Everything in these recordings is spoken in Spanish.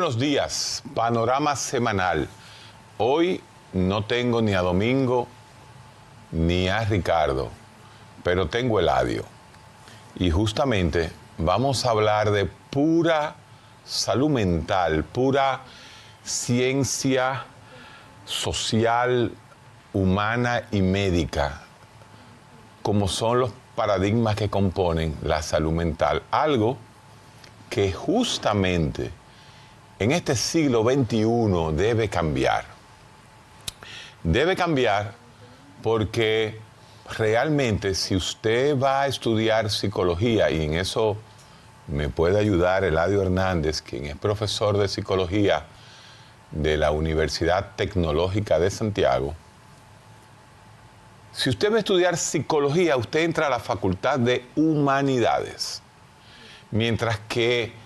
buenos días, panorama semanal. Hoy no tengo ni a Domingo ni a Ricardo, pero tengo a Eladio. Y justamente vamos a hablar de pura salud mental, pura ciencia social, humana y médica, como son los paradigmas que componen la salud mental. Algo que justamente en este siglo XXI debe cambiar. Debe cambiar porque realmente si usted va a estudiar psicología, y en eso me puede ayudar Eladio Hernández, quien es profesor de psicología de la Universidad Tecnológica de Santiago, si usted va a estudiar psicología, usted entra a la Facultad de Humanidades. Mientras que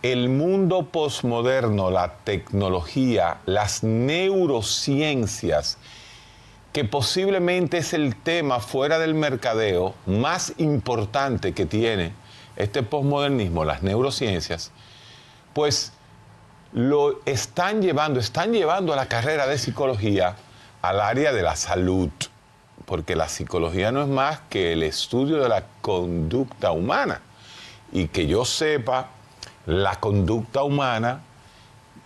el mundo posmoderno, la tecnología, las neurociencias, que posiblemente es el tema fuera del mercadeo más importante que tiene este posmodernismo, las neurociencias, pues lo están llevando a la carrera de psicología al área de la salud, porque la psicología no es más que el estudio de la conducta humana. Y que yo sepa, la conducta humana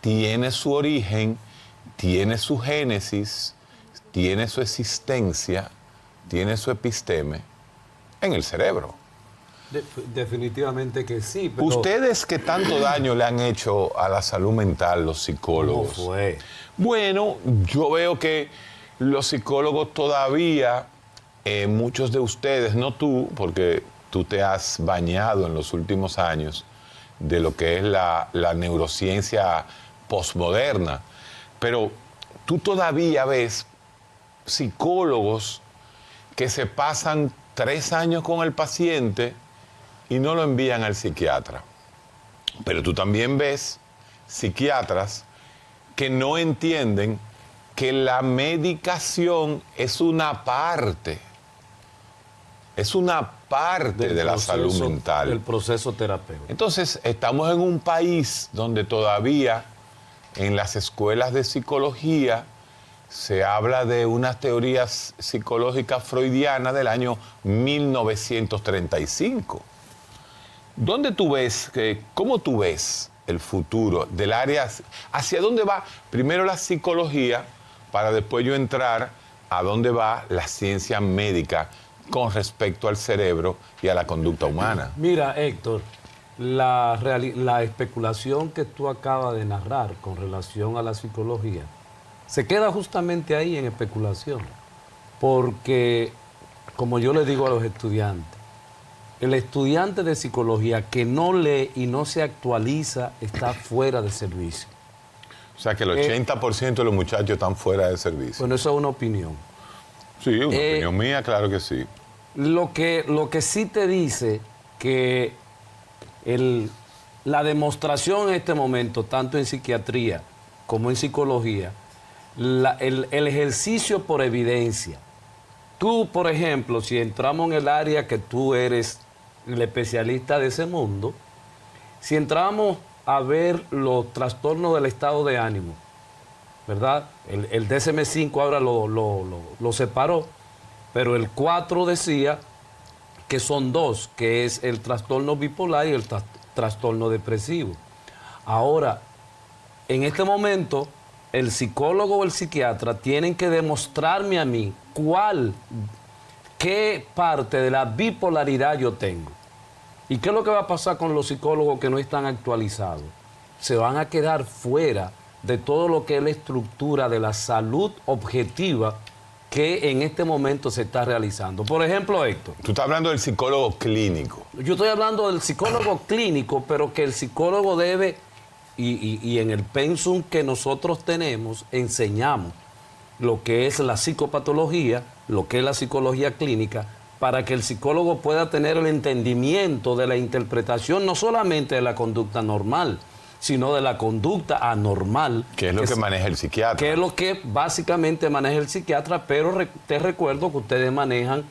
tiene su origen, tiene su génesis, tiene su existencia, tiene su episteme en el cerebro. Definitivamente que sí. Pero ¿Ustedes qué tanto daño le han hecho a la salud mental los psicólogos? ¿cómo fue? Bueno, yo veo que los psicólogos todavía, muchos de ustedes, no tú, porque tú te has bañado en los últimos años de lo que es la neurociencia posmoderna, pero tú todavía ves psicólogos que se pasan 3 años con el paciente y no lo envían al psiquiatra. Pero tú también ves psiquiatras que no entienden que la medicación es una parte. Es una parte de la salud mental. Del proceso terapéutico. Entonces, estamos en un país donde todavía en las escuelas de psicología se habla de unas teorías psicológicas freudianas del año 1935. ¿Cómo tú ves el futuro del área? ¿Hacia dónde va primero la psicología para después yo entrar a dónde va la ciencia médica con respecto al cerebro y a la conducta humana? Mira, Héctor, la especulación que tú acabas de narrar con relación a la psicología se queda justamente ahí en especulación, porque, como yo le digo a los estudiantes, el estudiante de psicología que no lee y no se actualiza está fuera de servicio. O sea que el 80% de los muchachos están fuera de servicio. Bueno, eso es una opinión. Sí, una opinión mía, claro que sí. Lo que sí te dice que la demostración en este momento, tanto en psiquiatría como en psicología, el ejercicio por evidencia. Tú, por ejemplo, si entramos en el área que tú eres el especialista de ese mundo, si entramos a ver los trastornos del estado de ánimo, ¿verdad? El DSM-5 ahora lo separó, pero el 4 decía que son 2, que es el trastorno bipolar y el trastorno depresivo. Ahora, en este momento, el psicólogo o el psiquiatra tienen que demostrarme a mí qué parte de la bipolaridad yo tengo. ¿Y qué es lo que va a pasar con los psicólogos que no están actualizados? Se van a quedar fuera de todo lo que es la estructura de la salud objetiva que en este momento se está realizando. Por ejemplo, Héctor. Tú estás hablando del psicólogo clínico. Yo estoy hablando del psicólogo clínico, pero que el psicólogo debe, y en el pensum que nosotros tenemos, enseñamos lo que es la psicopatología, lo que es la psicología clínica, para que el psicólogo pueda tener el entendimiento de la interpretación no solamente de la conducta normal, sino de la conducta anormal. ¿Qué es lo que maneja el psiquiatra? Que es lo que básicamente maneja el psiquiatra, pero te recuerdo que ustedes manejan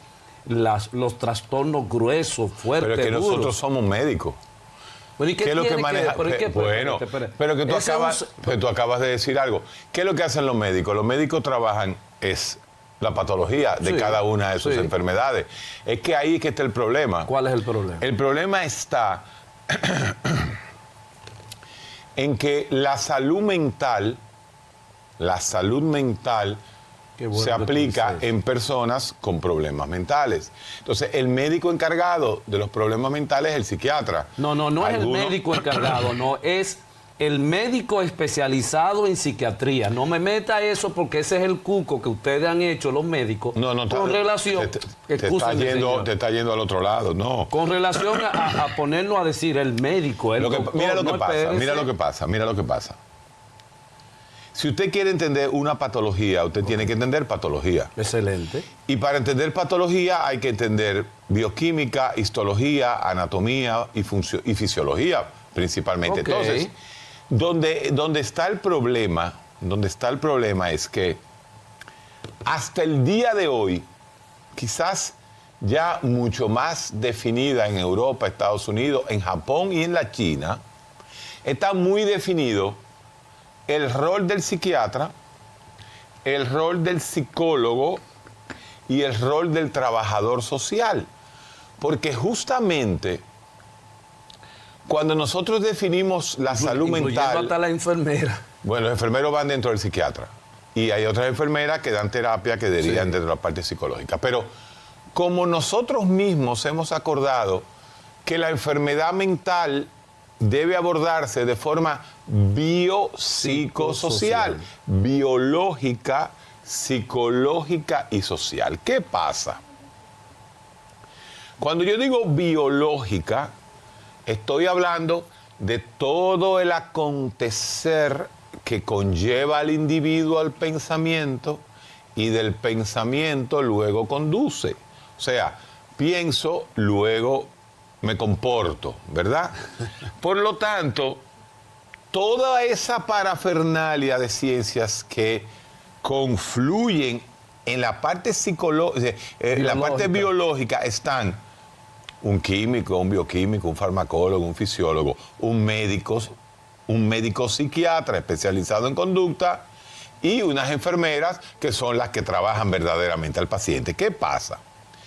los trastornos gruesos, fuertes, pero es que duros. nosotros somos médicos. Bueno, ¿y qué ¿Qué es lo que tiene maneja? ¿Pero y qué? Bueno, Espérate. pero que Ese es un- pues tú acabas de decir algo. ¿Qué es lo que hacen los médicos? Los médicos trabajan es la patología de Sí, cada una de sus sí. enfermedades. Es que ahí es que está el problema. ¿Cuál es el problema? El problema está en que la salud mental Qué bueno se que tú aplica dices eso. en personas con problemas mentales. Entonces, el médico encargado de los problemas mentales es el psiquiatra. No es el Algunos- médico encargado, no, es el médico especializado en psiquiatría. No me meta eso porque ese es el cuco que ustedes han hecho los médicos con relación... te está Excúsenme, yendo, señor. te está yendo al otro lado, no. Con relación a ponernos a decir el médico, el doctor, Mira lo no que el pasa, PRC. mira lo que pasa. Si usted quiere entender una patología, usted tiene que entender patología. Excelente. Y para entender patología hay que entender bioquímica, histología, anatomía y fisiología principalmente. Ok. Entonces, donde está el problema es que hasta el día de hoy, quizás ya mucho más definida en Europa, Estados Unidos, en Japón y en la China, está muy definido el rol del psiquiatra, el rol del psicólogo y el rol del trabajador social. Porque justamente cuando nosotros definimos la salud Incluyendo mental, hasta la enfermera. bueno, los enfermeros van dentro del psiquiatra y hay otras enfermeras que dan terapia que derivan Sí. dentro de la parte psicológica. Pero como nosotros mismos hemos acordado que la enfermedad mental debe abordarse de forma biopsicosocial, biológica, psicológica y social. ¿Qué pasa? Cuando yo digo biológica, estoy hablando de todo el acontecer que conlleva al individuo al pensamiento y del pensamiento luego conduce. O sea, pienso, luego me comporto, ¿verdad? Por lo tanto, toda esa parafernalia de ciencias que confluyen en la parte psicológica, en la parte biológica están un químico, un bioquímico, un farmacólogo, un fisiólogo, un médico psiquiatra especializado en conducta y unas enfermeras que son las que trabajan verdaderamente al paciente. ¿Qué pasa?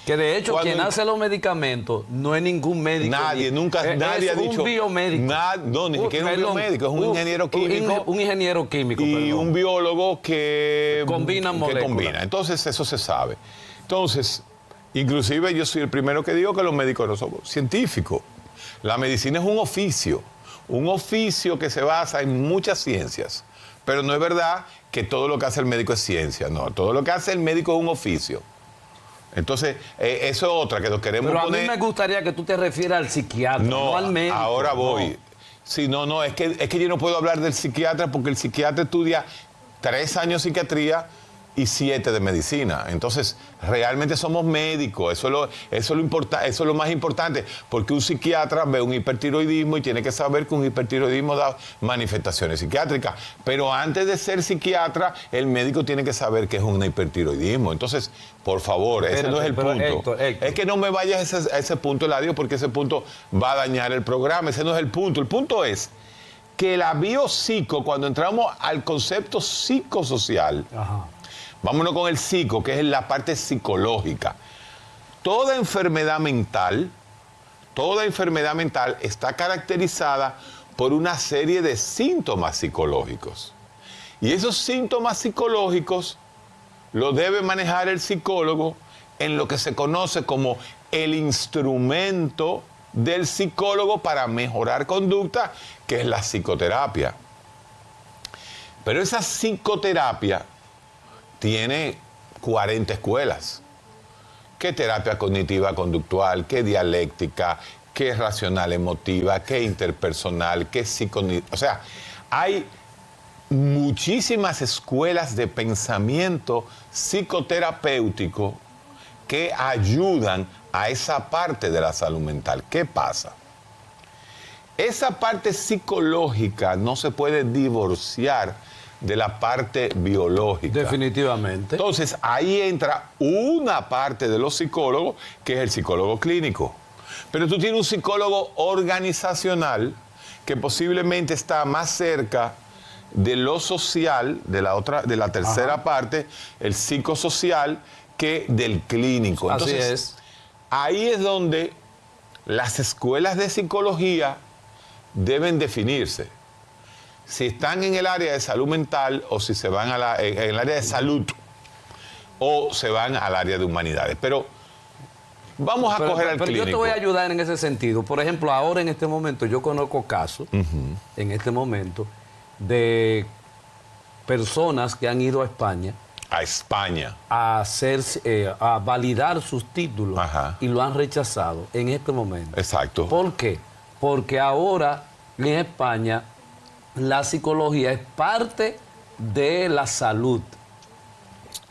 Que de hecho, Cuando- quien hace los medicamentos no es ningún médico. Nadie, nadie ha dicho. Es un biomédico. No, ni siquiera un biomédico, es un ingeniero químico. Un ingeniero químico, Y perdón. un biólogo que Combinan que moléculas. combina. Entonces, eso se sabe. Entonces, inclusive yo soy el primero que digo que los médicos no somos científicos. La medicina es un oficio que se basa en muchas ciencias. Pero no es verdad que todo lo que hace el médico es ciencia, no. Todo lo que hace el médico es un oficio. Entonces, eso es otra que nos queremos Pero a poner. mí me gustaría que tú te refieras al psiquiatra, no, al médico. ahora voy. No. Sí, no, es que yo no puedo hablar del psiquiatra porque el psiquiatra estudia 3 años de psiquiatría y 7 de medicina. Entonces, realmente somos médicos. Eso es lo más importante, porque un psiquiatra ve un hipertiroidismo y tiene que saber que un hipertiroidismo da manifestaciones psiquiátricas. Pero antes de ser psiquiatra, el médico tiene que saber que es un hipertiroidismo. Entonces, por favor, ese no es el Espérate, pero, punto. Héctor. Es que no me vayas a ese punto, Eladio, porque ese punto va a dañar el programa. Ese no es el punto. El punto es que la biopsico, cuando entramos al concepto psicosocial, Ajá. vámonos con el psico, que es la parte psicológica. Toda enfermedad mental está caracterizada por una serie de síntomas psicológicos. Y esos síntomas psicológicos lo debe manejar el psicólogo en lo que se conoce como el instrumento del psicólogo para mejorar conducta, que es la psicoterapia. Pero esa psicoterapia tiene 40 escuelas. ¿Qué terapia cognitiva conductual? ¿Qué dialéctica? ¿Qué racional emotiva? ¿Qué interpersonal? ¿Qué psicoterapia? O sea, hay muchísimas escuelas de pensamiento psicoterapéutico que ayudan a esa parte de la salud mental. ¿Qué pasa? Esa parte psicológica no se puede divorciar de la parte biológica. Definitivamente. Entonces, ahí entra una parte de los psicólogos, que es el psicólogo clínico. Pero tú tienes un psicólogo organizacional que posiblemente está más cerca de lo social, de la tercera parte, el psicosocial, que del clínico. Entonces, así es. ahí es donde las escuelas de psicología deben definirse. Si están en el área de salud mental o si se van en el área de salud o se van al área de humanidades. Pero vamos a coger al pero clínico. yo te voy a ayudar en ese sentido. Por ejemplo, ahora en este momento yo conozco casos, en este momento, de personas que han ido a España A España. a validar sus títulos. Ajá. Y lo han rechazado en este momento. Exacto. ¿Por qué? Porque ahora en España la psicología es parte de la salud.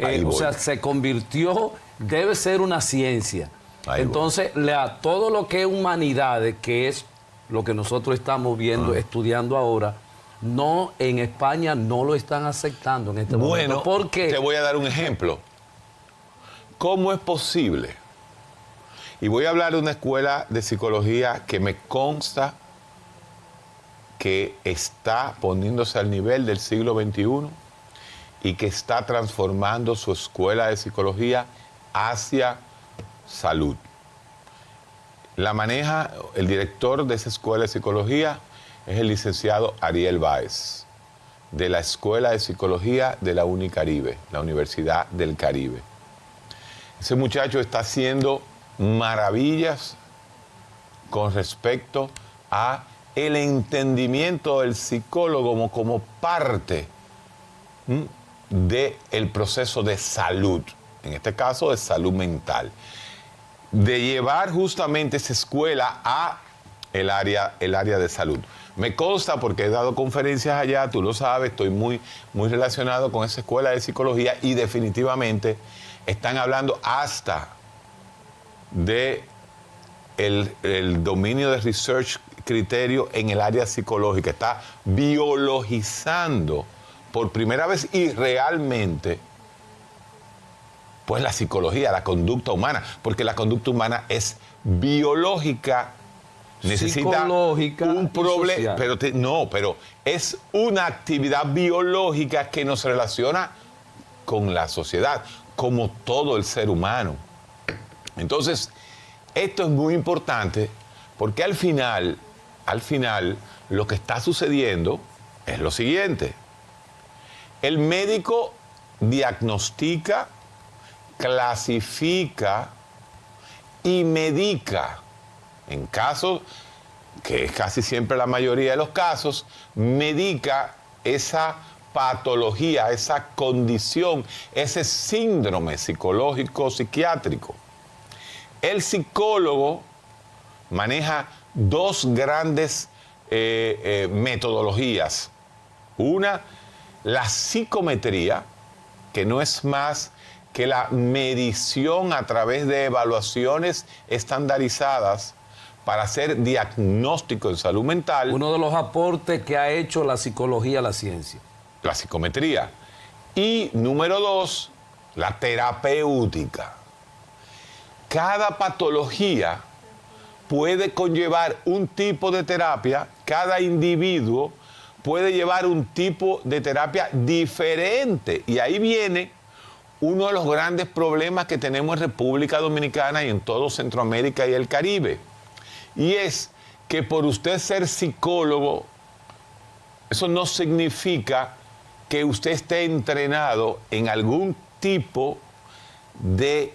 Ahí O voy. sea, se convirtió, debe ser una ciencia. Ahí Entonces, a todo lo que es humanidades, que es lo que nosotros estamos viendo, estudiando ahora, no, en España no lo están aceptando en este momento. Bueno, ¿Por qué? te voy a dar un ejemplo. ¿Cómo es posible? Y voy a hablar de una escuela de psicología que me consta que está poniéndose al nivel del siglo XXI y que está transformando su escuela de psicología hacia salud. La maneja el director de esa escuela de psicología, es el licenciado Ariel Báez, de la Escuela de Psicología de la Unicaribe, la Universidad del Caribe. Ese muchacho está haciendo maravillas con respecto a el entendimiento del psicólogo como parte del proceso de salud, en este caso de salud mental, de llevar justamente esa escuela a el área de salud. Me consta porque he dado conferencias allá, tú lo sabes, estoy muy relacionado con esa escuela de psicología y definitivamente están hablando hasta de el dominio de research criterio en el área psicológica. Está biologizando por primera vez y realmente pues la psicología, la conducta humana, porque la conducta humana es biológica, necesita psicológica un y problema, social. pero es una actividad biológica que nos relaciona con la sociedad, como todo el ser humano. Entonces, esto es muy importante porque al final, lo que está sucediendo es lo siguiente. El médico diagnostica, clasifica y medica. En casos, que es casi siempre la mayoría de los casos, medica esa patología, esa condición, ese síndrome psicológico, psiquiátrico. El psicólogo maneja dos grandes metodologías. Una, la psicometría, que no es más que la medición a través de evaluaciones estandarizadas para hacer diagnóstico en salud mental. Uno de los aportes que ha hecho la psicología a la ciencia. La psicometría. Y número dos, la terapéutica. Cada patología puede conllevar un tipo de terapia, cada individuo puede llevar un tipo de terapia diferente. Y ahí viene uno de los grandes problemas que tenemos en República Dominicana y en todo Centroamérica y el Caribe. Y es que por usted ser psicólogo, eso no significa que usted esté entrenado en algún tipo de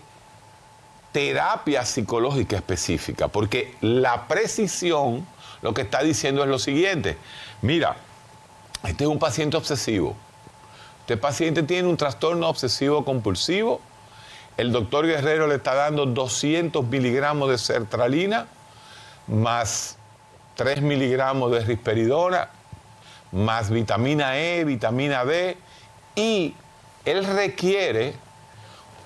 terapia psicológica específica, porque la precisión lo que está diciendo es lo siguiente. Mira, este es un paciente obsesivo. Este paciente tiene un trastorno obsesivo compulsivo. El doctor Guerrero le está dando 200 miligramos de sertralina más 3 miligramos de risperidona más vitamina E, vitamina D, y él requiere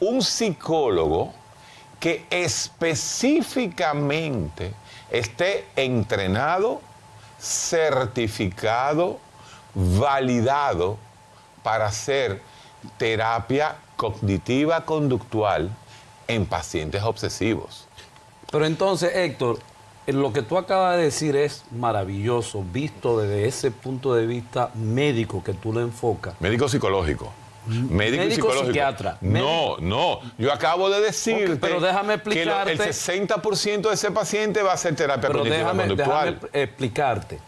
un psicólogo que específicamente esté entrenado, certificado, validado para hacer terapia cognitiva conductual en pacientes obsesivos. Pero entonces, Héctor, lo que tú acabas de decir es maravilloso, visto desde ese punto de vista médico que tú lo enfocas. Médico psicológico. Médico y psicológico. Psiquiatra. No. Yo acabo de decirte pero déjame explicarte, que el 60% de ese paciente va a hacer terapia pero cognitiva conductual. déjame explicarte.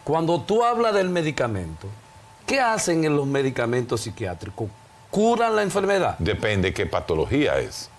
Cuando tú hablas del medicamento, ¿qué hacen en los medicamentos psiquiátricos? ¿Curan la enfermedad? Depende qué patología es.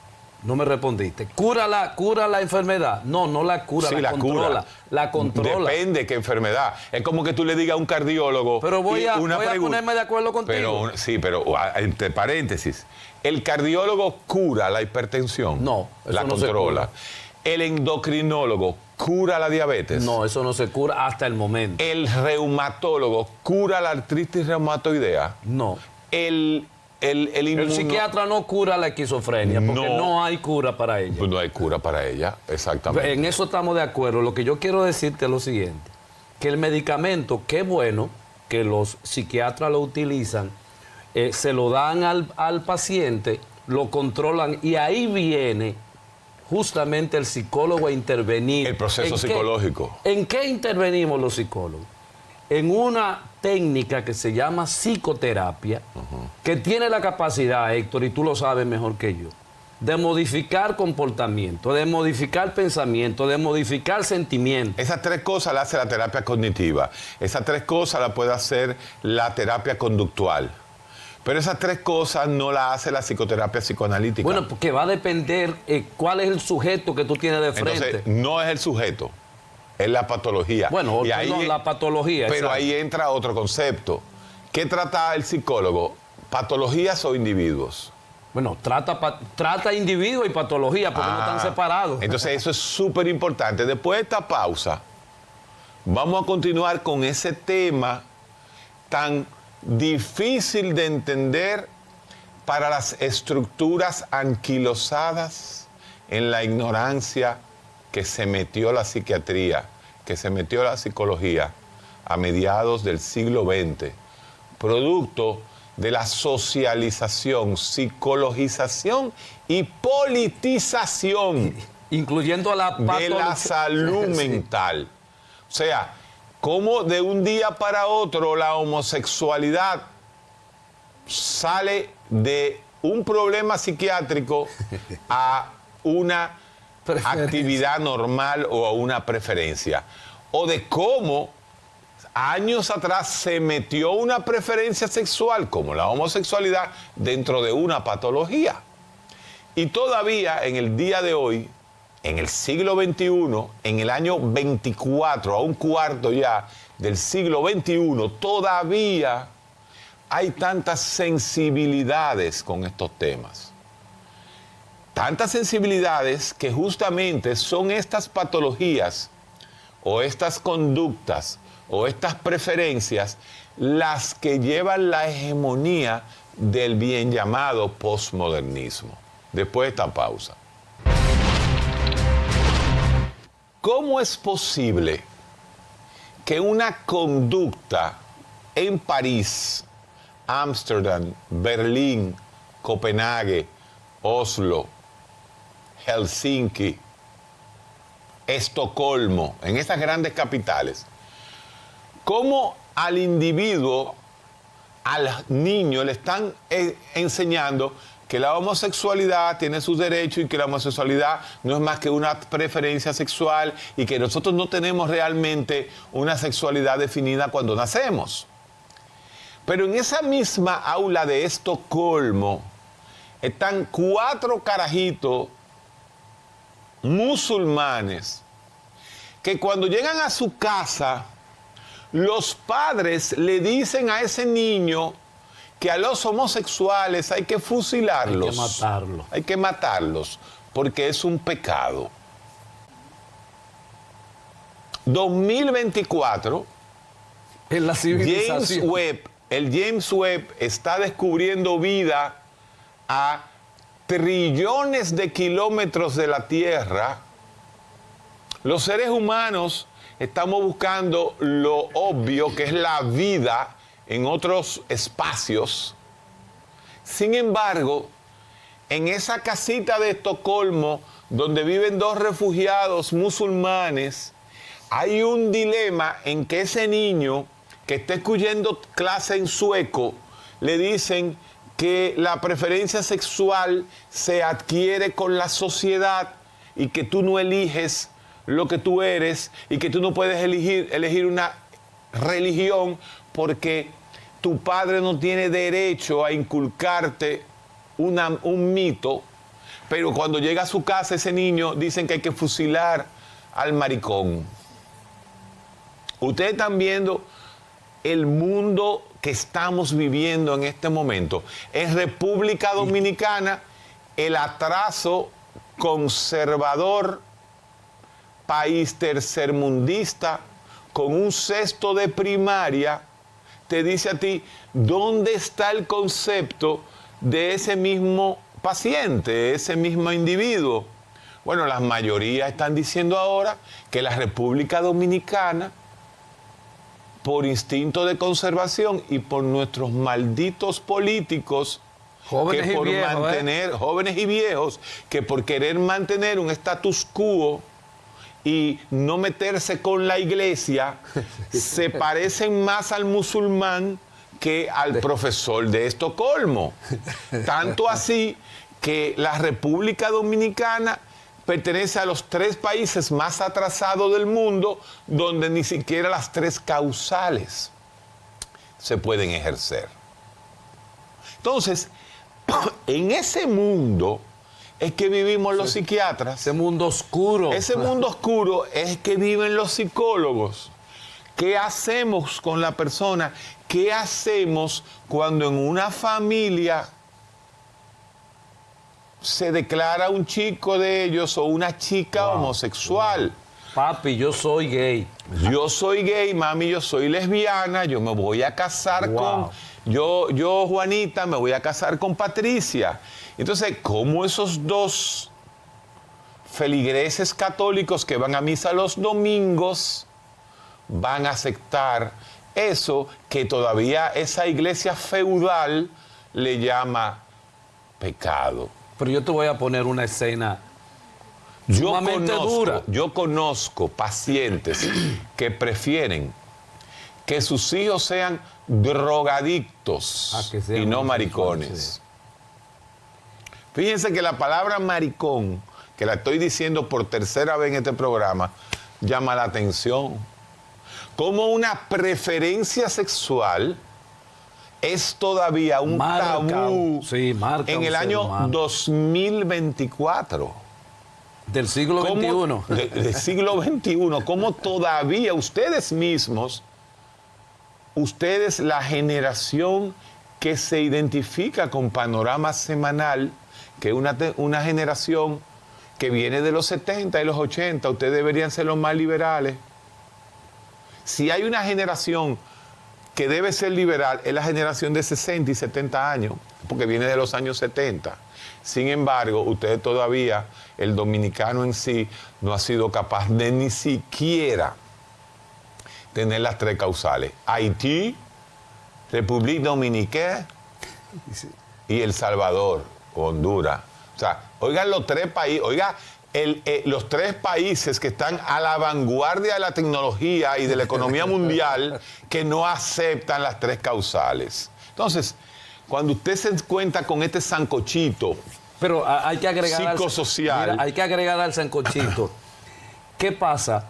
No me respondiste. ¿Cura la enfermedad? No la cura, Sí, la controla. cura. La controla. Depende qué enfermedad. Es como que tú le digas a un cardiólogo. Pero voy a pregunta. ponerme de acuerdo contigo. Pero entre paréntesis, el cardiólogo cura la hipertensión. No, eso la no se controla. cura. El endocrinólogo cura la diabetes. No, eso no se cura hasta el momento. El reumatólogo cura la artritis reumatoidea. No. El El psiquiatra no cura la esquizofrenia porque no hay cura para ella. No hay cura para ella, exactamente. En eso estamos de acuerdo. Lo que yo quiero decirte es lo siguiente, que el medicamento, qué bueno que los psiquiatras lo utilizan, se lo dan al paciente, lo controlan y ahí viene justamente el psicólogo a intervenir. El proceso psicológico. ¿En qué intervenimos los psicólogos? En una técnica que se llama psicoterapia, que tiene la capacidad, Héctor, y tú lo sabes mejor que yo, de modificar comportamiento, de modificar pensamiento, de modificar sentimiento. Esas tres cosas las hace la terapia cognitiva. Esas tres cosas las puede hacer la terapia conductual. Pero esas tres cosas no las hace la psicoterapia psicoanalítica. Bueno, porque va a depender cuál es el sujeto que tú tienes de frente. Entonces, no es el sujeto. Es la patología. Bueno, y ahí, la patología. Pero exacto. ahí entra otro concepto. ¿Qué trata el psicólogo? ¿Patologías o individuos? Bueno, trata individuo y patología porque no están separados. Entonces eso es súper importante. Después de esta pausa, vamos a continuar con ese tema tan difícil de entender para las estructuras anquilosadas en la ignorancia que se metió la psiquiatría, que se metió la psicología a mediados del siglo XX, producto de la socialización, psicologización y politización incluyendo a la de la salud mental. O sea, cómo de un día para otro la homosexualidad sale de un problema psiquiátrico a una actividad normal o a una preferencia. O de cómo años atrás se metió una preferencia sexual, como la homosexualidad, dentro de una patología. Y todavía en el día de hoy, en el siglo XXI, en el año 24, a un cuarto ya del siglo XXI, todavía hay tantas sensibilidades con estos temas. Tantas sensibilidades que justamente son estas patologías o estas conductas o estas preferencias las que llevan la hegemonía del bien llamado posmodernismo. Después de esta pausa. ¿Cómo es posible que una conducta en París, Ámsterdam, Berlín, Copenhague, Oslo, Helsinki, Estocolmo, en estas grandes capitales, cómo al individuo, al niño le están enseñando que la homosexualidad tiene sus derechos y que la homosexualidad no es más que una preferencia sexual y que nosotros no tenemos realmente una sexualidad definida cuando nacemos? Pero en esa misma aula de Estocolmo están 4 carajitos musulmanes que cuando llegan a su casa, los padres le dicen a ese niño que a los homosexuales hay que fusilarlos. Hay que matarlos. Hay que matarlos porque es un pecado. 2024, En la civilización. el James Webb está descubriendo vida a trillones de kilómetros de la Tierra. Los seres humanos estamos buscando lo obvio, que es la vida en otros espacios. Sin embargo, en esa casita de Estocolmo, donde viven dos refugiados musulmanes, hay un dilema en que ese niño que está escuchando clase en sueco, le dicen que la preferencia sexual se adquiere con la sociedad y que tú no eliges lo que tú eres y que tú no puedes elegir una religión porque tu padre no tiene derecho a inculcarte un mito, pero cuando llega a su casa ese niño dicen que hay que fusilar al maricón. Ustedes están viendo el mundo que estamos viviendo en este momento. En República Dominicana, el atraso conservador, país tercermundista, con un sexto de primaria, te dice a ti, ¿dónde está el concepto de ese mismo paciente, ese mismo individuo? Bueno, las mayorías están diciendo ahora que la República Dominicana, por instinto de conservación y por nuestros malditos políticos, jóvenes que por y viejos, mantener, jóvenes y viejos, que por querer mantener un status quo y no meterse con la iglesia, se parecen más al musulmán que al profesor de Estocolmo. Tanto así que la República Dominicana pertenece a los 3 países más atrasados del mundo, donde ni siquiera las 3 causales se pueden ejercer. Entonces, en ese mundo es que vivimos los psiquiatras. Ese mundo oscuro. Ese mundo oscuro es que viven los psicólogos. ¿Qué hacemos con la persona? ¿Qué hacemos cuando en una familia se declara un chico de ellos o una chica homosexual? Papi, yo soy gay. Yo soy gay, mami, yo soy lesbiana, yo me voy a casar con... Yo, Juanita, me voy a casar con Patricia. Entonces, ¿cómo esos dos feligreses católicos que van a misa los domingos van a aceptar eso que todavía esa iglesia feudal le llama pecado? Pero yo te voy a poner una escena sumamente dura. Yo conozco pacientes que prefieren que sus hijos sean drogadictos y no maricones. Fíjense que la palabra maricón, que la estoy diciendo por tercera vez en este programa, llama la atención. Como una preferencia sexual es todavía un tabú en el año 2024. Del siglo XXI. Del siglo XXI. Como todavía ustedes mismos, la generación que se identifica con Panorama Semanal, que es una generación que viene de los 70 y los 80, ustedes deberían ser los más liberales. Si hay una generación que debe ser liberal, es la generación de 60 y 70 años, porque viene de los años 70. Sin embargo, ustedes todavía, el dominicano en sí, no ha sido capaz de ni siquiera tener las 3 causales. Haití, República Dominicana y El Salvador, Honduras. O sea, oigan los 3 países, los 3 países que están a la vanguardia de la tecnología y de la economía mundial que no aceptan las 3 causales. Entonces, cuando usted se cuenta con este sancochito, pero hay que agregar psicosocial, hay que agregar al sancochito. ¿Qué pasa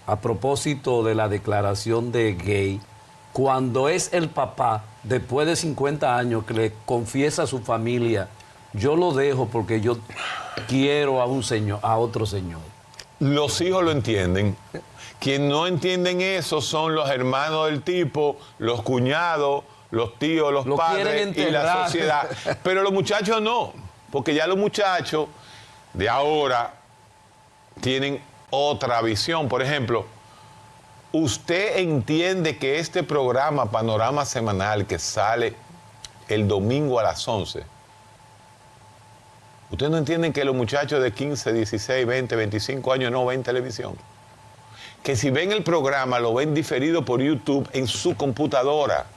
a propósito de la declaración de gay cuando es el papá, después de 50 años, que le confiesa a su familia: yo lo dejo porque yo quiero a otro señor? Los hijos lo entienden. Quienes no entienden eso son los hermanos del tipo, los cuñados, los tíos, los padres y la sociedad. Pero los muchachos no, porque ya los muchachos de ahora tienen otra visión. Por ejemplo, usted entiende que este programa Panorama Semanal que sale el domingo a las 11, ¿ustedes no entienden que los muchachos de 15, 16, 20, 25 años no ven televisión? Que si ven el programa lo ven diferido por YouTube en su computadora.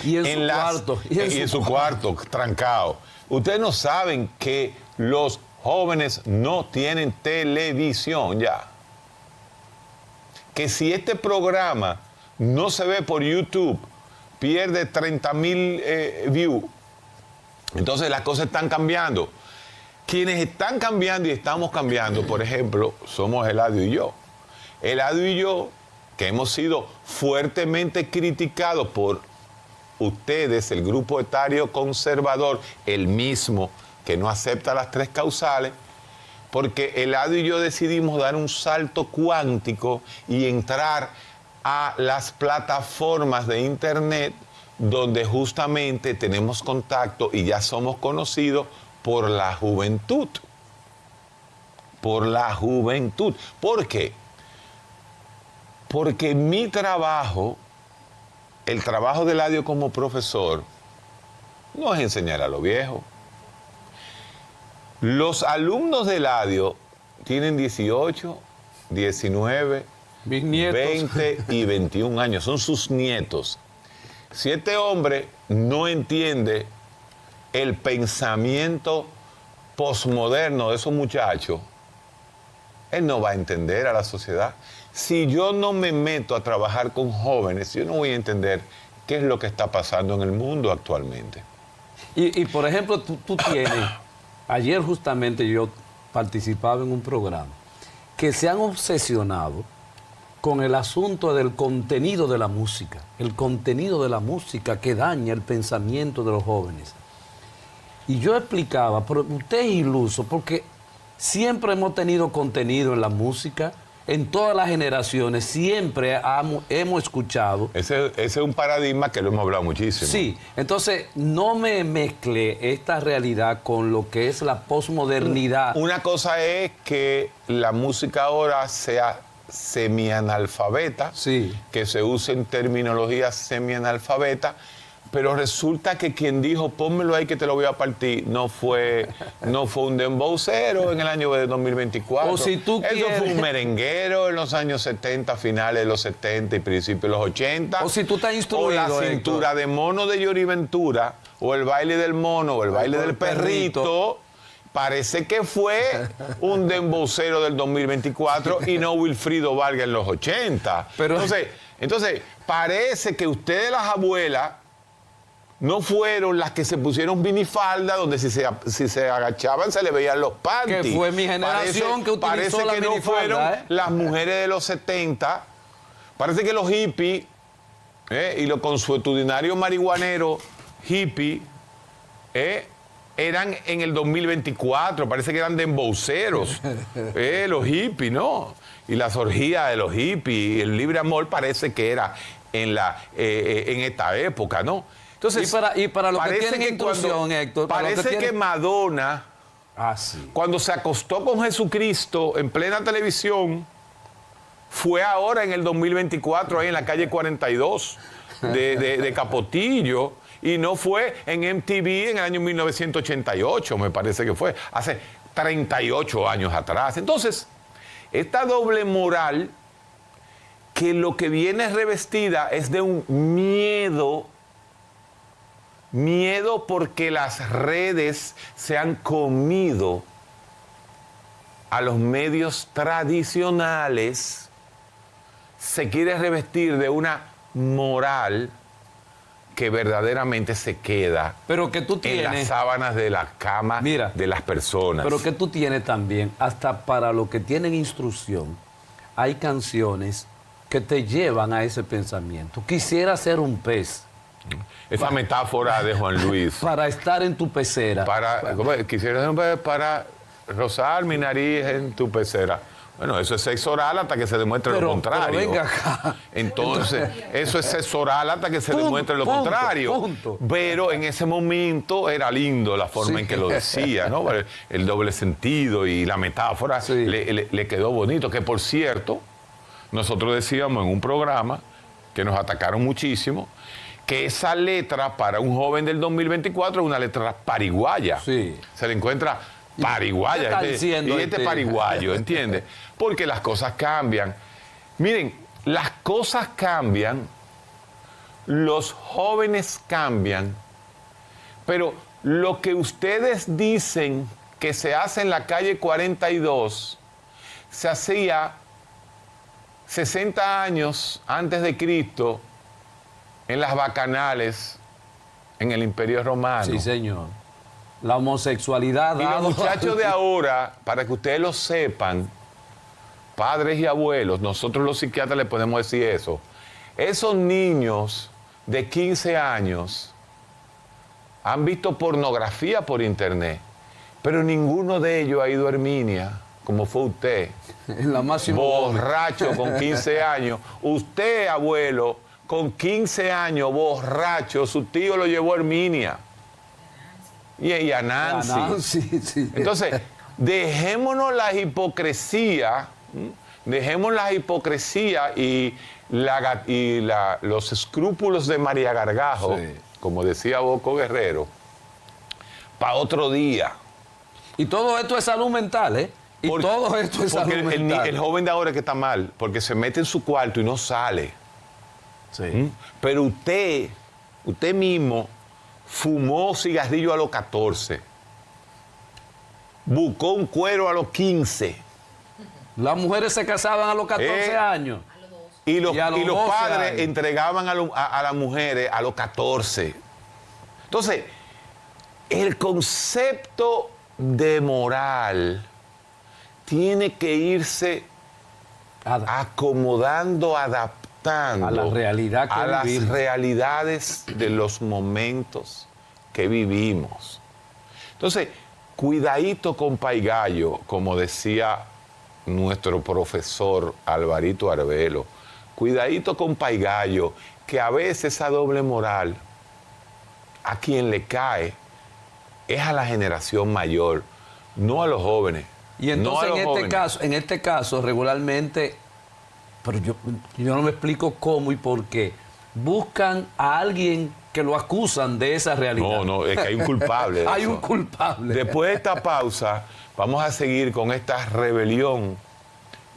Y en su cuarto. Y en su cuarto, trancado. Ustedes no saben que los jóvenes no tienen televisión ya. Que si este programa no se ve por YouTube, pierde 30,000 views. Entonces las cosas están cambiando. Quienes están cambiando y estamos cambiando, por ejemplo, somos Eladio y yo. Eladio y yo, que hemos sido fuertemente criticados por ustedes, el grupo etario conservador, el mismo que no acepta las tres causales, porque Eladio y yo decidimos dar un salto cuántico y entrar a las plataformas de internet donde justamente tenemos contacto y ya somos conocidos por la juventud. Por la juventud. ¿Por qué? Porque mi trabajo, el trabajo de Eladio como profesor, no es enseñar a lo viejo. Los alumnos de Eladio tienen 18, 19, Mis nietos. 20 y 21 años. Son sus nietos. Si este hombre no entiende el pensamiento posmoderno de esos muchachos, él no va a entender a la sociedad. Si yo no me meto a trabajar con jóvenes, yo no voy a entender qué es lo que está pasando en el mundo actualmente. Y por ejemplo, tú tienes, ayer justamente yo participaba en un programa que se han obsesionado con el asunto del contenido de la música, el contenido de la música que daña el pensamiento de los jóvenes. Y yo explicaba, pero usted es iluso, porque siempre hemos tenido contenido en la música, en todas las generaciones, siempre hemos escuchado. Ese es un paradigma que lo hemos hablado muchísimo. Sí, entonces no me mezcle esta realidad con lo que es la posmodernidad. Una cosa es que la música ahora sea semianalfabeta, Sí. que se use en terminología semianalfabeta, pero resulta que quien dijo, pónmelo ahí que te lo voy a partir, no fue un dembowcero en el año de 2024. O si tú Eso quieres. fue un merenguero en los años 70, finales de los 70 y principios de los 80. O si tú estás instruido, O la Héctor. cintura de mono de Yori Ventura, o el baile del mono, o el baile del perrito. Parece que fue un dembowcero del 2024 y no Wilfrido Vargas en los 80. Pero entonces, parece que ustedes, las abuelas, no fueron las que se pusieron minifalda, donde si se agachaban se le veían los panties. Que fue mi generación que utilizó parece la que no minifalda, fueron las mujeres de los 70. Parece que los hippies y los consuetudinarios marihuaneros hippies eran en el 2024. Parece que eran dembowceros los hippies, ¿no? Y las orgías de los hippies y el libre amor parece que era en esta época, ¿no? Entonces, y para los que parece tienen instrucción, Héctor, para los parece que Madonna, sí. cuando se acostó con Jesucristo en plena televisión, fue ahora en el 2024, ahí en la calle 42 de Capotillo, y no fue en MTV en el año 1988, me parece que fue, hace 38 años atrás. Entonces, esta doble moral, que lo que viene revestida es de un miedo porque las redes se han comido a los medios tradicionales, se quiere revestir de una moral que verdaderamente se queda Pero que tú en tienes, las sábanas de la cama de las personas. pero que tú tienes también, hasta para los que tienen instrucción, hay canciones que te llevan a ese pensamiento. Quisiera ser un pez. Esa metáfora de Juan Luis. Para estar en tu pecera. Quisiera ser un pez para rozar mi nariz en tu pecera. Bueno, eso es sexo oral hasta que se demuestre lo contrario. Pero venga acá. Entonces, eso es sexo oral hasta que se demuestre lo contrario. Punto. Pero en ese momento era lindo la forma en que lo decía, ¿no? El doble sentido y la metáfora le quedó bonito. Que, por cierto, nosotros decíamos en un programa que nos atacaron muchísimo, que esa letra para un joven del 2024 es una letra pariguaya. Sí. Se le encuentra pariguaya. ¿Qué está diciendo este pariguayo, ¿entiendes? Porque las cosas cambian. Miren, las cosas cambian, los jóvenes cambian, pero lo que ustedes dicen que se hace en la calle 42 se hacía 60 años antes de Cristo en las bacanales en el Imperio Romano. Sí, señor. La homosexualidad. Y los muchachos de ahora, para que ustedes lo sepan, padres y abuelos, nosotros los psiquiatras les podemos decir eso. Esos niños de 15 años han visto pornografía por internet, pero ninguno de ellos ha ido a Herminia, como fue usted. En la máxima. Borracho con 15 años. Usted, abuelo, con 15 años, borracho, su tío lo llevó a Herminia. Y a Nancy. Sí. Entonces, dejémonos la hipocresía, y los escrúpulos de María Gargajo, sí, como decía Boco Guerrero, para otro día. Y todo esto es salud mental, ¿eh? Y todo esto es salud mental. El joven de ahora que está mal, porque se mete en su cuarto y no sale. Sí. Pero usted mismo fumó cigarrillo a los 14, buscó un cuero a los 15. Las mujeres se casaban a los 14 años. Y los padres años entregaban a las mujeres a los 14. Entonces, el concepto de moral tiene que irse acomodando, adaptando a la realidad que las vivimos. realidades de los momentos que vivimos. Entonces, cuidadito con Paigallo, como decía nuestro profesor Alvarito Arbelo, cuidadito con Paigallo, que a veces esa doble moral a quien le cae es a la generación mayor, no a los jóvenes. Y entonces en este caso regularmente, pero yo no me explico cómo y por qué, buscan a alguien que lo acusan de esa realidad. No, es que hay un culpable. Hay un culpable. Después de esta pausa, vamos a seguir con esta rebelión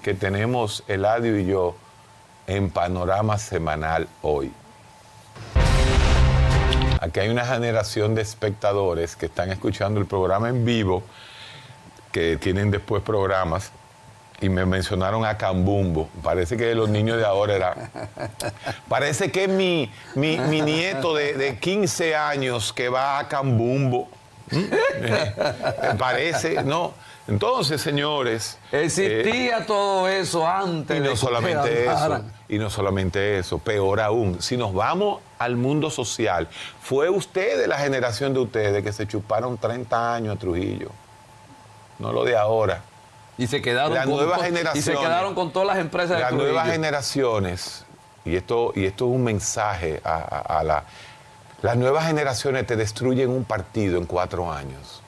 que tenemos Eladio y yo en Panorama Semanal hoy. Aquí hay una generación de espectadores que están escuchando el programa en vivo, que tienen después programas, y me mencionaron a Cambumbo. Parece que los niños de ahora parece que es mi nieto de 15 años que va a Cambumbo. Parece, ¿no? Entonces, señores... Existía todo eso antes. Y no solamente eso, peor aún, si nos vamos al mundo social, fue usted de la generación de ustedes que se chuparon 30 años a Trujillo, no lo de ahora. Y se quedaron con todas las empresas de Trujillo. Las nuevas generaciones, y esto es un mensaje las nuevas generaciones te destruyen un partido en 4 años.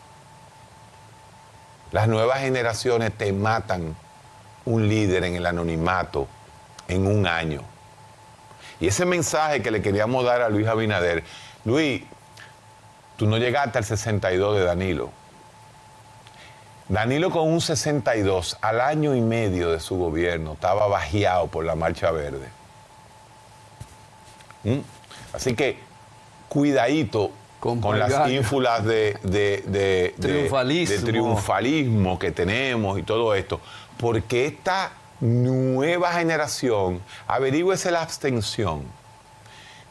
Las nuevas generaciones te matan un líder en el anonimato en 1 año. Y ese mensaje que le queríamos dar a Luis Abinader, Luis, tú no llegaste al 62 de Danilo. Danilo con un 62 al año y medio de su gobierno estaba bajeado por la Marcha Verde. Así que cuidadito con las ínfulas de triunfalismo que tenemos y todo esto, porque esta nueva generación, averígüese la abstención.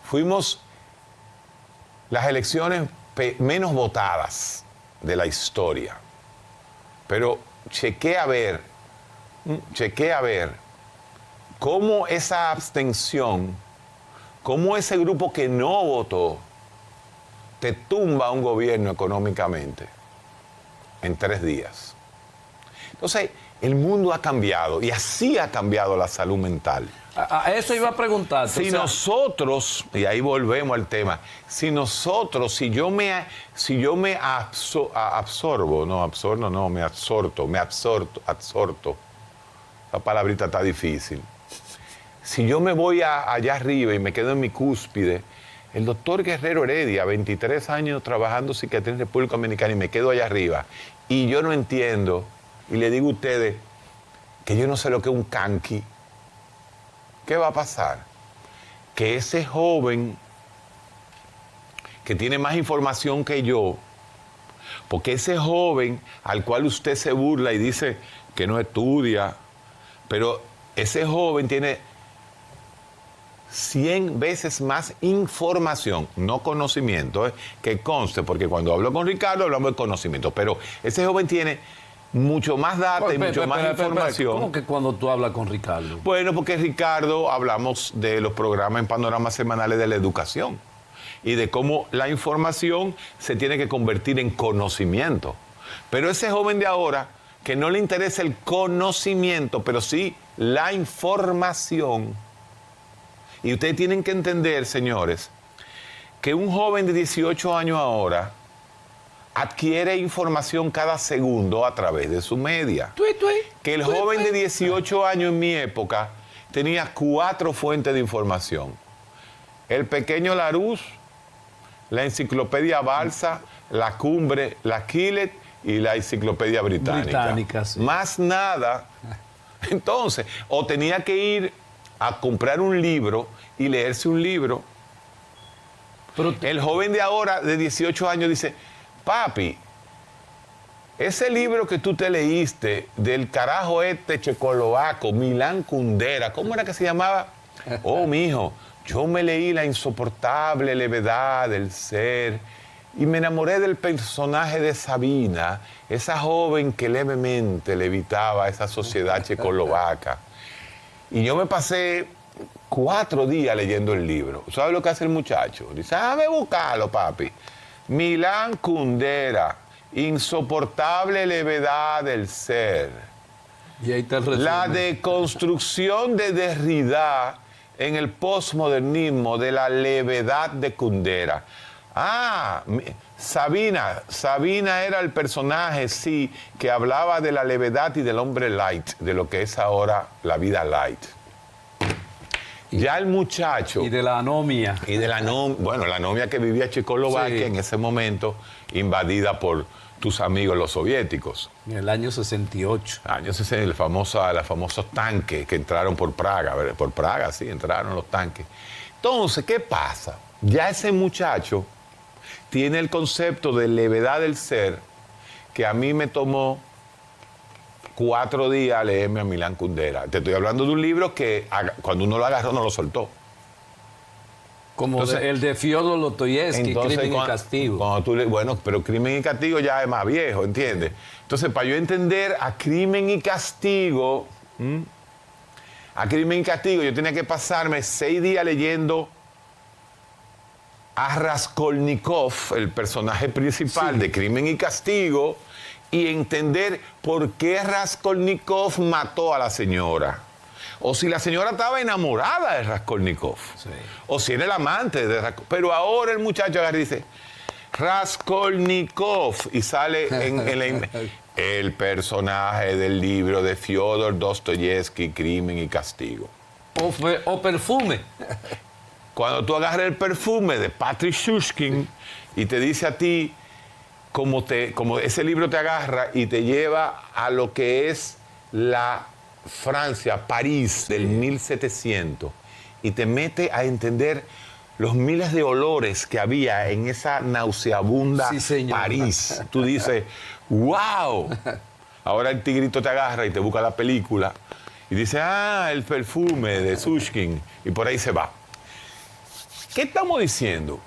Fuimos las elecciones menos votadas de la historia, pero chequé a ver cómo esa abstención, cómo ese grupo que no votó te tumba un gobierno económicamente en 3 días. Entonces, el mundo ha cambiado y así ha cambiado la salud mental. A eso iba a preguntar. Nosotros, y ahí volvemos al tema, si yo me absorto, la palabrita está difícil. Si yo me voy allá arriba y me quedo en mi cúspide, el doctor Guerrero Heredia, 23 años trabajando psiquiatría en República Dominicana, y me quedo allá arriba, y yo no entiendo, y le digo a ustedes que yo no sé lo que es un canqui, ¿qué va a pasar? Que ese joven que tiene más información que yo Porque ese joven al cual usted se burla y dice que no estudia, pero ese joven tiene 100 veces más información, no conocimiento, que conste, porque cuando hablo con Ricardo hablamos de conocimiento, pero ese joven tiene mucho más data y mucho más información. ¿Cómo que cuando tú hablas con Ricardo? Bueno, porque Ricardo hablamos de los programas en panoramas semanales de la educación y de cómo la información se tiene que convertir en conocimiento. Pero ese joven de ahora, que no le interesa el conocimiento, pero sí la información. Y ustedes tienen que entender, señores, que un joven de 18 años ahora adquiere información cada segundo a través de su media. Que el joven de 18 años en mi época tenía 4 fuentes de información. El Pequeño Larousse, la Enciclopedia Balsa, la Cumbre, la Quillet y la Enciclopedia Británica. Sí. Más nada. Entonces, o tenía que ir a comprar un libro y leerse un libro. Pero el joven de ahora, de 18 años, dice: papi, ese libro que tú te leíste del carajo checoslovaco, Milán Kundera, ¿cómo era que se llamaba? Oh, mijo, yo me leí La insoportable levedad del ser y me enamoré del personaje de Sabina, esa joven que levemente levitaba a esa sociedad checoslovaca. Y yo me pasé 4 días leyendo el libro. ¿Sabes lo que hace el muchacho? Dice: déjame buscarlo, papi. Milán Kundera, insoportable levedad del ser. Y ahí está el resumen. La deconstrucción de Derrida en el postmodernismo de la levedad de Kundera. Sabina era el personaje, sí, que hablaba de la levedad y del hombre light, de lo que es ahora la vida light. Ya el muchacho... Y de la anomia. Y de la anomia que vivía Checoslovaquia, sí, en ese momento, invadida por tus amigos los soviéticos. En el año 68. Los famosos tanques que entraron por Praga. ¿Verdad? Por Praga, sí, entraron los tanques. Entonces, ¿qué pasa? Ya ese muchacho tiene el concepto de levedad del ser que a mí me tomó 4 días leerme a Milán Kundera. Te estoy hablando de un libro que cuando uno lo agarró no lo soltó. Como entonces, el de Fyodor Dostoyevsky, Crimen y Castigo. Pero Crimen y Castigo ya es más viejo, ¿entiendes? Entonces, para yo entender a Crimen y Castigo, yo tenía que pasarme 6 días leyendo a Raskolnikov, el personaje principal, sí, de Crimen y Castigo, y entender por qué Raskolnikov mató a la señora. O si la señora estaba enamorada de Raskolnikov. Sí. O si era el amante de Raskolnikov. Pero ahora el muchacho agarra y dice: Raskolnikov. Y sale el personaje del libro de Fyodor Dostoyevsky, Crimen y Castigo. O Perfume. Cuando tú agarras el perfume de Patrick Shushkin y te dice a ti, como ese libro te agarra y te lleva a lo que es la Francia, París, del 1700, y te mete a entender los miles de olores que había en esa nauseabunda París. Tú dices: ¡wow! Ahora el tigrito te agarra y te busca la película y dice: el perfume de Shushkin, y por ahí se va. ¿Qué estamos diciendo?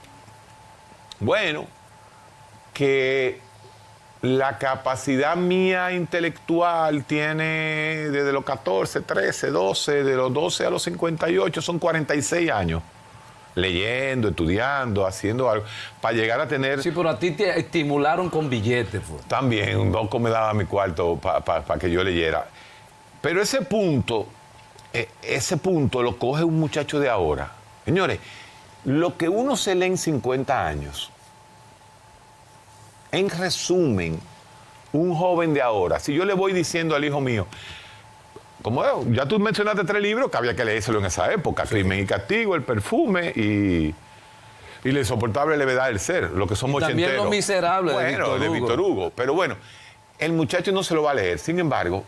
Bueno, que la capacidad mía intelectual tiene desde los 14, 13, 12, de los 12 a los 58, son 46 años. Leyendo, estudiando, haciendo algo, para llegar a tener... Sí, pero a ti te estimularon con billetes. También, un loco me daba mi cuarto para que yo leyera. Pero ese punto lo coge un muchacho de ahora. Señores, lo que uno se lee en 50 años, en resumen, un joven de ahora, si yo le voy diciendo al hijo mío, como ya tú mencionaste 3 libros que había que leérselo en esa época: sí, Crimen y Castigo, El perfume y La insoportable levedad del ser, lo que somos ochenteros. También Los Miserables, de Víctor Hugo. Pero bueno, el muchacho no se lo va a leer. Sin embargo,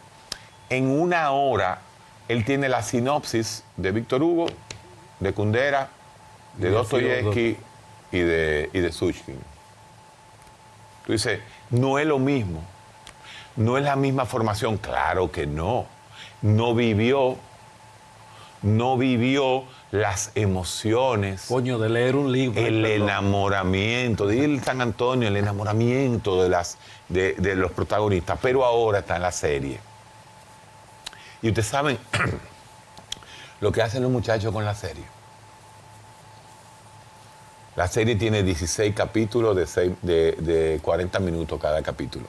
en 1 hora, él tiene la sinopsis de Víctor Hugo, de Kundera, de Dostoyevsky y de Shushkin. Tú dices, No es lo mismo. No es la misma formación. Claro que no. No vivió las emociones. Coño, de leer un libro. El enamoramiento, de San Antonio, el enamoramiento de los protagonistas, pero ahora está en la serie. Y ustedes saben lo que hacen los muchachos con la serie. La serie tiene 16 capítulos de 40 minutos cada capítulo.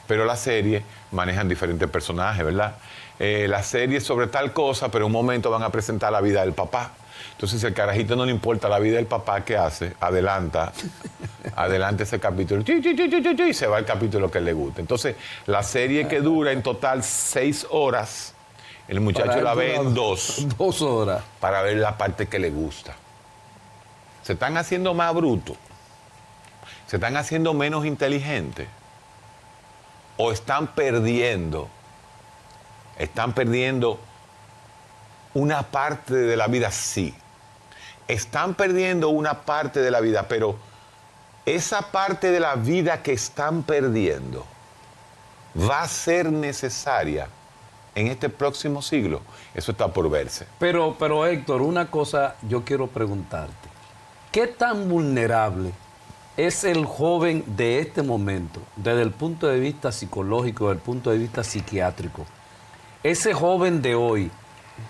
Pero la serie manejan diferentes personajes, ¿verdad? La serie es sobre tal cosa, pero en un momento van a presentar la vida del papá. Entonces, si al carajito no le importa la vida del papá, ¿qué hace? Adelanta ese capítulo y se va al capítulo que le gusta. Entonces, la serie que dura en total 6 horas, el muchacho la ve en 2. 2 horas. Para ver la parte que le gusta. Se están haciendo más brutos. Se están haciendo menos inteligentes. O están perdiendo una parte de la vida, sí. Están perdiendo una parte de la vida, pero esa parte de la vida que están perdiendo va a ser necesaria en este próximo siglo. Eso está por verse. Pero Héctor, una cosa yo quiero preguntarte. ¿Qué tan vulnerable es el joven de este momento, desde el punto de vista psicológico, desde el punto de vista psiquiátrico? Ese joven de hoy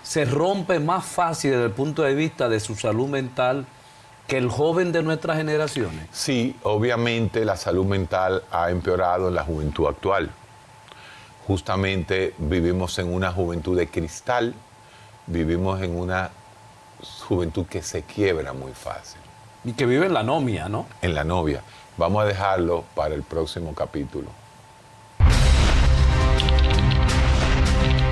se rompe más fácil desde el punto de vista de su salud mental que el joven de nuestras generaciones. Sí, obviamente la salud mental ha empeorado en la juventud actual. Justamente vivimos en una juventud de cristal, vivimos en una juventud que se quiebra muy fácil. Y que vive en la anomia, ¿no? En la novia. Vamos a dejarlo para el próximo capítulo.